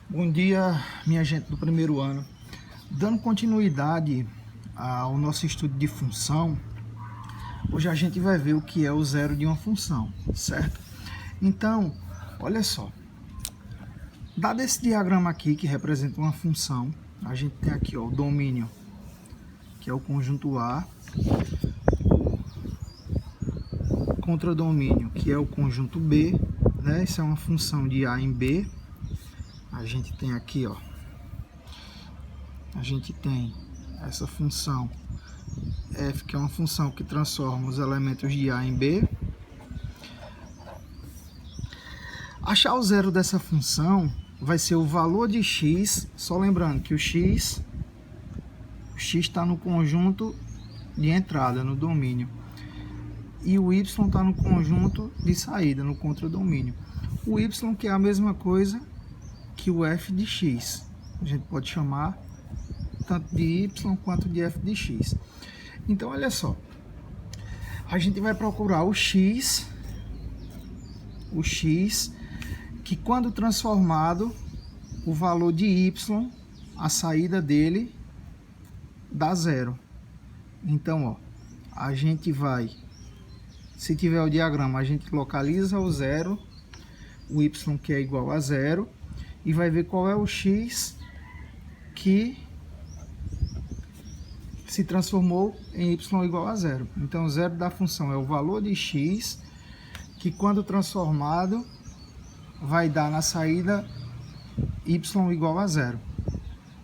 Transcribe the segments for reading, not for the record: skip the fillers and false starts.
Bom dia, minha gente do primeiro ano. Dando continuidade ao nosso estudo de função, hoje a gente vai ver o que é o zero de uma função, certo? Então, olha só. Dado esse diagrama aqui, que representa uma função, a gente tem aqui ó, o domínio, que é o conjunto A, o contradomínio, que é o conjunto B, né? Isso é uma função de A em B. A gente tem aqui, ó, a gente tem essa função f, que é uma função que transforma os elementos de A em B. Achar o zero dessa função vai ser o valor de x, só lembrando que o x está no conjunto de entrada, no domínio, e o y está no conjunto de saída, no contradomínio. O y, que é a mesma coisa que o f de x, a gente pode chamar tanto de y quanto de f de x. Então, olha só, a gente vai procurar o x, que quando transformado, o valor de y, a saída dele, dá zero. Então, ó, a gente vai, se tiver o diagrama, a gente localiza o zero, o y que é igual a zero, e vai ver qual é o x que se transformou em y igual a zero. Então, o zero da função é o valor de x, que quando transformado, vai dar na saída y igual a zero,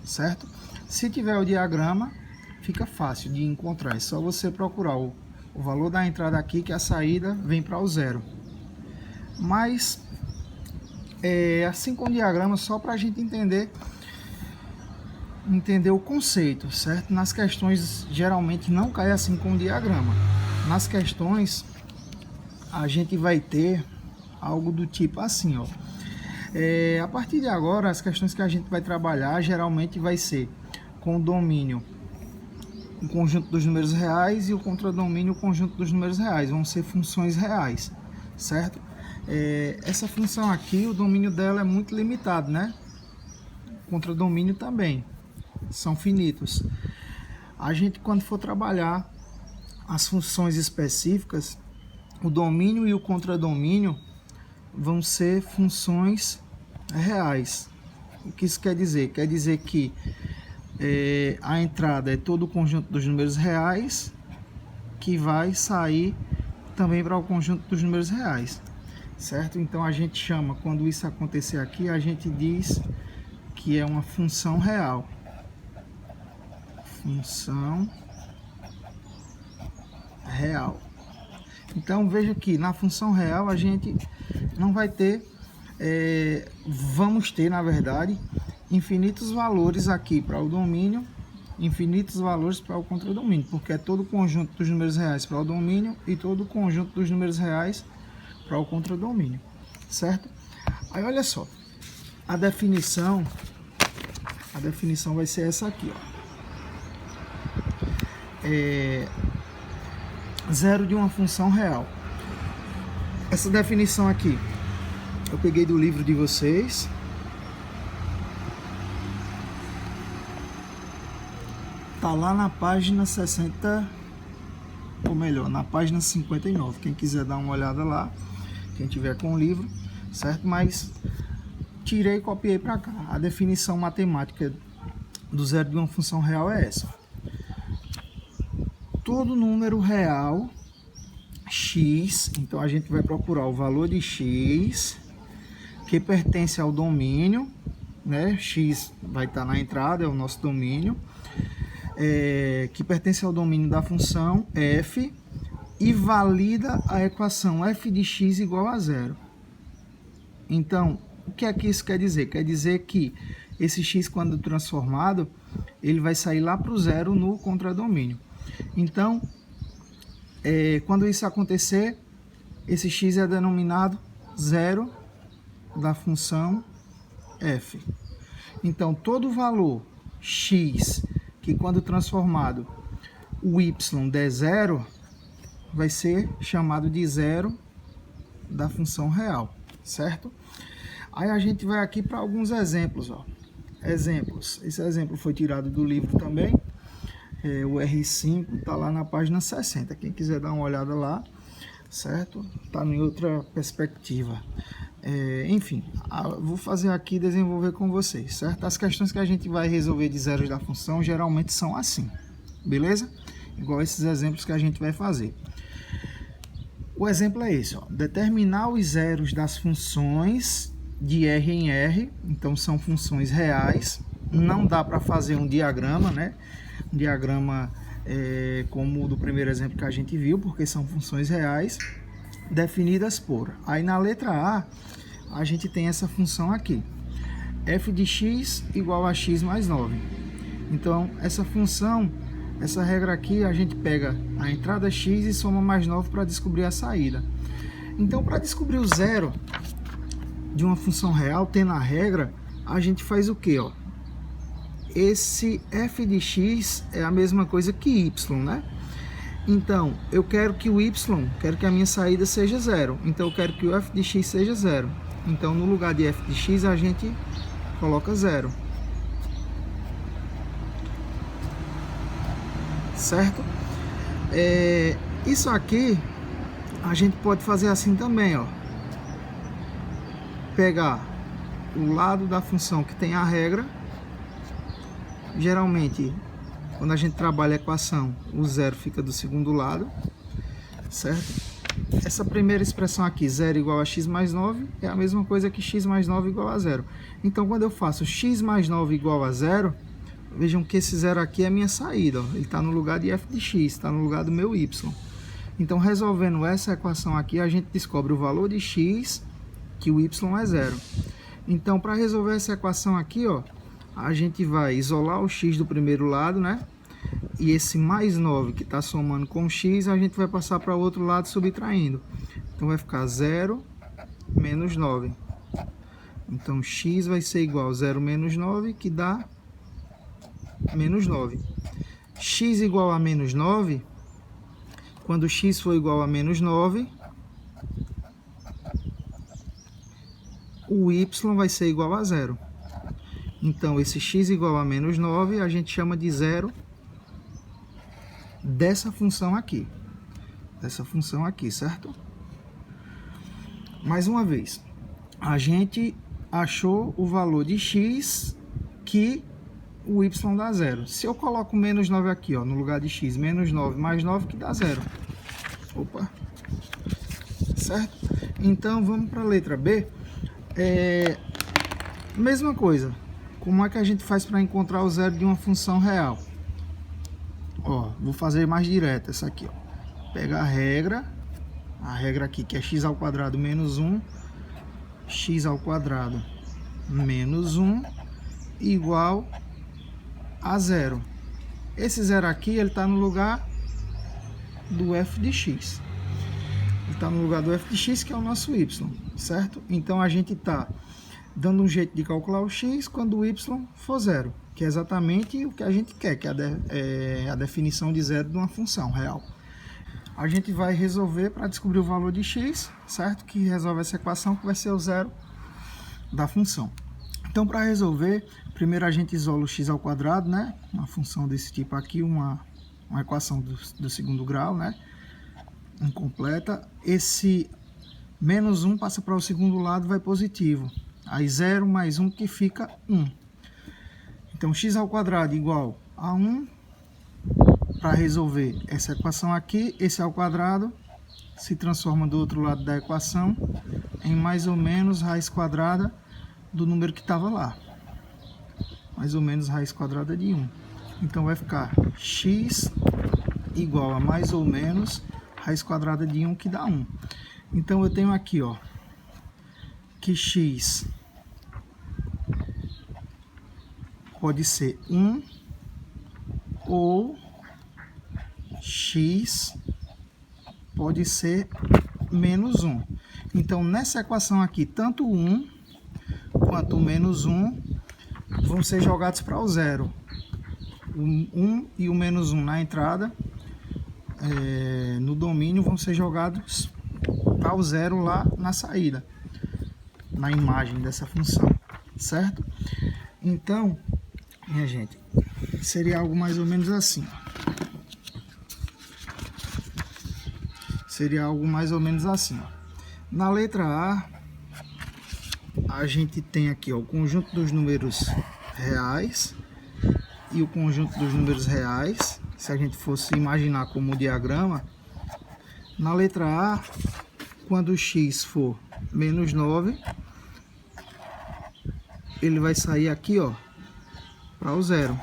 certo? Se tiver o diagrama, fica fácil de encontrar. É só você procurar o valor da entrada aqui, que a saída vem para o zero. Mas, assim com o diagrama, só para a gente entender o conceito, certo? Nas questões, geralmente não cai assim com o diagrama. Nas questões, a gente vai ter algo do tipo assim, ó. A partir de agora, as questões que a gente vai trabalhar, geralmente vai ser com o domínio, o conjunto dos números reais, e o contradomínio, o conjunto dos números reais. Vão ser funções reais, certo? Essa função aqui, o domínio dela é muito limitado, né? O contradomínio também. São finitos. A gente, quando for trabalhar as funções específicas, o domínio e o contradomínio vão ser funções reais. O que isso quer dizer? Quer dizer que a entrada é todo o conjunto dos números reais, que vai sair também para o conjunto dos números reais, certo? Então a gente chama, quando isso acontecer aqui, a gente diz que é uma função real. Função real. Então veja que na função real a gente não vai ter, vamos ter na verdade infinitos valores aqui para o domínio, infinitos valores para o contradomínio, porque é todo o conjunto dos números reais para o domínio e todo o conjunto dos números reais para o contradomínio, certo? Aí olha só, a definição vai ser essa aqui, ó. Zero de uma função real. Essa definição aqui eu peguei do livro de vocês. Tá lá na página 60, ou melhor, na página 59. Quem quiser dar uma olhada lá, quem tiver com o livro, certo? Mas tirei e copiei para cá. A definição matemática do zero de uma função real é essa. Todo número real, x, então a gente vai procurar o valor de x, que pertence ao domínio, né? X vai estar na entrada, é o nosso domínio, que pertence ao domínio da função f, e valida a equação f de x igual a zero. Então, o que é que isso quer dizer? Quer dizer que esse x, quando transformado, ele vai sair lá para o zero no contradomínio. Então, quando isso acontecer, esse x é denominado zero da função f. Então, todo valor x que quando transformado o y der zero, vai ser chamado de zero da função real, certo? Aí a gente vai aqui para alguns exemplos, ó. Exemplos. Esse exemplo foi tirado do livro também. O R5 está lá na página 60. Quem quiser dar uma olhada lá, certo? Está em outra perspectiva. Enfim, vou fazer aqui desenvolver com vocês, certo? As questões que a gente vai resolver de zeros da função geralmente são assim, beleza? Igual esses exemplos que a gente vai fazer. O exemplo é esse, ó. Determinar os zeros das funções de R em R, então são funções reais. Não dá para fazer um diagrama, né? Um diagrama como o do primeiro exemplo que a gente viu, porque são funções reais definidas por. Aí na letra A gente tem essa função aqui, f de x igual a x mais 9. Então essa função, essa regra aqui, a gente pega a entrada x e soma mais 9 para descobrir a saída. Então para descobrir o zero de uma função real, tendo a regra, a gente faz o que, ó? Esse f de x é a mesma coisa que y, né? Então, eu quero que o y, quero que a minha saída seja zero. Então, eu quero que o f de x seja zero. Então, no lugar de f de x, a gente coloca zero. Certo? Isso aqui, a gente pode fazer assim também, ó. Pegar o lado da função que tem a regra. Geralmente, quando a gente trabalha a equação, o zero fica do segundo lado, certo? Essa primeira expressão aqui, 0 igual a x mais 9, é a mesma coisa que x mais 9 igual a 0. Então, quando eu faço x mais 9 igual a 0, vejam que esse 0 aqui é a minha saída, ó. Ele está no lugar de f de x, está no lugar do meu y. Então, resolvendo essa equação aqui, a gente descobre o valor de x, que o y é 0. Então, para resolver essa equação aqui, ó, a gente vai isolar o x do primeiro lado, né? E esse mais 9 que está somando com x, a gente vai passar para o outro lado subtraindo. Então vai ficar 0 menos 9. Então x vai ser igual a 0 menos 9, que dá menos 9. X igual a menos 9, quando x for igual a menos 9, o y vai ser igual a 0. Então, esse x igual a menos 9, a gente chama de zero dessa função aqui. Certo? Mais uma vez, a gente achou o valor de x que o y dá zero. Se eu coloco menos 9 aqui, ó, no lugar de x, menos 9 mais 9 que dá zero. Opa! Certo? Então, vamos para a letra B. Mesma coisa. Como é que a gente faz para encontrar o zero de uma função real? Ó, vou fazer mais direto essa aqui, ó. Pega a regra aqui que é x ao quadrado menos 1, x ao quadrado menos 1 igual a zero. Esse zero aqui, ele está no lugar do f de x. Ele está no lugar do f de x, que é o nosso y, certo? Então a gente está dando um jeito de calcular o x quando o y for zero, que é exatamente o que a gente quer, que é a definição de zero de uma função real. A gente vai resolver para descobrir o valor de x, certo? Que resolve essa equação, que vai ser o zero da função. Então, para resolver, primeiro a gente isola o x ao quadrado, né? Uma função desse tipo aqui, uma equação do segundo grau, né? Incompleta. Esse menos 1 passa para o segundo lado, vai positivo. Aí 0 mais 1 que fica 1. Então, x ao quadrado igual a 1. Para resolver essa equação aqui, esse ao quadrado se transforma do outro lado da equação em mais ou menos raiz quadrada do número que estava lá. Mais ou menos raiz quadrada de 1. Então, vai ficar x igual a mais ou menos raiz quadrada de 1, que dá 1. Então, eu tenho aqui, ó, que x pode ser 1 ou x pode ser menos 1. Então, nessa equação aqui, tanto o 1 quanto o menos 1 vão ser jogados para o zero. O 1 e o menos 1 na entrada, no domínio, vão ser jogados para o zero lá na saída. na imagem dessa função, certo? Então, minha gente, seria algo mais ou menos assim. Seria algo mais ou menos assim, ó. Na letra A gente tem aqui, ó, o conjunto dos números reais e o conjunto dos números reais. Se a gente fosse imaginar como diagrama, na letra A, quando o x for menos 9, ele vai sair aqui, ó, para o zero.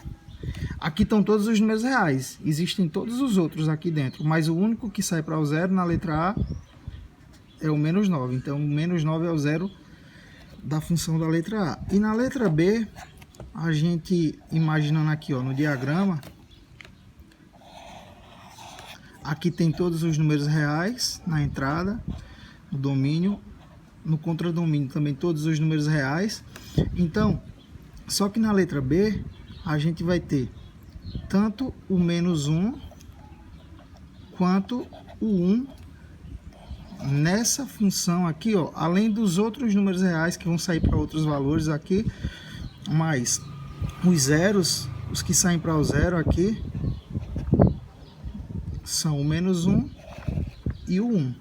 Aqui estão todos os números reais, existem todos os outros aqui dentro, mas o único que sai para o zero na letra A é o menos 9. Então, o menos 9 é o zero da função da letra A. E na letra B, a gente, imaginando aqui, ó, no diagrama, aqui tem todos os números reais na entrada, no domínio, no contradomínio também todos os números reais. Então, só que na letra B, a gente vai ter tanto o menos 1 quanto o 1 nessa função aqui, ó, além dos outros números reais que vão sair para outros valores aqui, mas os zeros, os que saem para o zero aqui, são o menos 1 e o 1.